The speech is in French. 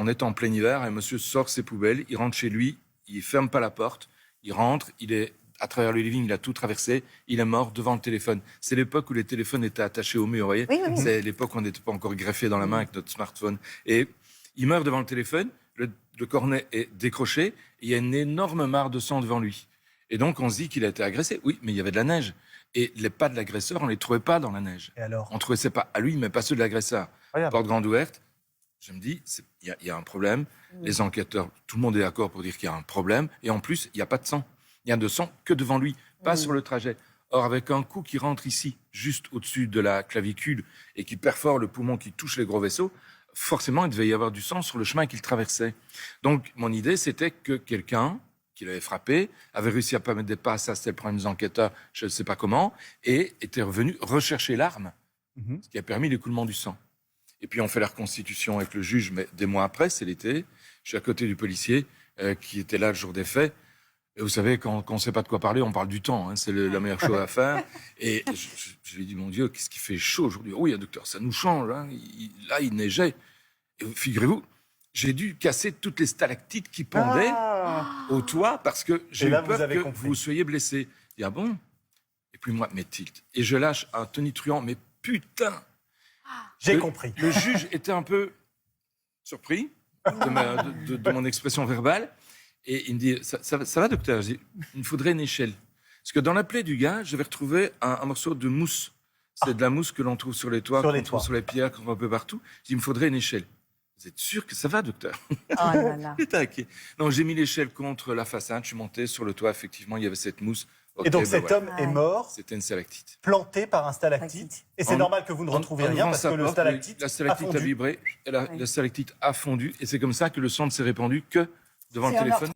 on est en plein hiver, un monsieur sort ses poubelles, il rentre chez lui, il ferme pas la porte, il rentre, il est à travers le living, il a tout traversé, il est mort devant le téléphone. C'est l'époque où les téléphones étaient attachés au mur, vous voyez. Oui, oui, oui. C'est l'époque où on n'était pas encore greffé dans la main avec notre smartphone. Et il meurt devant le téléphone, le cornet est décroché, et il y a une énorme mare de sang devant lui. Et donc on se dit qu'il a été agressé. Oui, mais il y avait de la neige. Et les pas de l'agresseur, on ne les trouvait pas dans la neige. Et alors? On trouvait ses pas à lui, mais pas ceux de l'agresseur. Regarde. Porte grande ouverte. Je me dis, il y a un problème. Les enquêteurs, tout le monde est d'accord pour dire qu'il y a un problème. Et en plus, il n'y a pas de sang. Il y a de sang que devant lui, pas sur le trajet. Or, avec un coup qui rentre ici, juste au-dessus de la clavicule, et qui perfore le poumon, qui touche les gros vaisseaux, forcément, il devait y avoir du sang sur le chemin qu'il traversait. Donc, mon idée, c'était que quelqu'un qui l'avait frappé avait réussi à pas mettre des pas, ça c'était le problème des enquêteurs, je ne sais pas comment, et était revenu rechercher l'arme, ce qui a permis l'écoulement du sang. Et puis on fait la reconstitution avec le juge, mais des mois après, c'est l'été, je suis à côté du policier qui était là le jour des faits. Et vous savez, quand on ne sait pas de quoi parler, on parle du temps, hein, c'est la meilleure chose à faire. Et je lui ai dit, mon Dieu, qu'est-ce qu'il fait chaud aujourd'hui? Oui, docteur, ça nous change, hein. Là il neigeait. Et figurez-vous, j'ai dû casser toutes les stalactites qui pendaient au toit parce que j'ai eu peur que vous soyez blessé. Il dit, ah bon? Et puis moi, mais tilt. Et je lâche un tonitruant, mais putain! J'ai compris. Le juge était un peu surpris de mon expression verbale. Et il me dit, ça va, docteur? Je dis, il me faudrait une échelle. Parce que dans la plaie du gars, j'avais retrouvé un morceau de mousse. C'est de la mousse que l'on trouve sur les toits, qu'on trouve sur les pierres, qu'on voit un peu partout. Je dis, il me faudrait une échelle. Vous êtes sûr que ça va, docteur? Oh là là. Non, j'ai mis l'échelle contre la façade, je suis monté sur le toit, effectivement, il y avait cette mousse. Et donc cet homme est mort, c'était une stalactite. Planté par un stalactite. Et c'est normal que vous ne retrouvez rien parce que le stalactite a vibré, la stalactite a fondu, et c'est comme ça que le sang ne s'est répandu que devant le téléphone.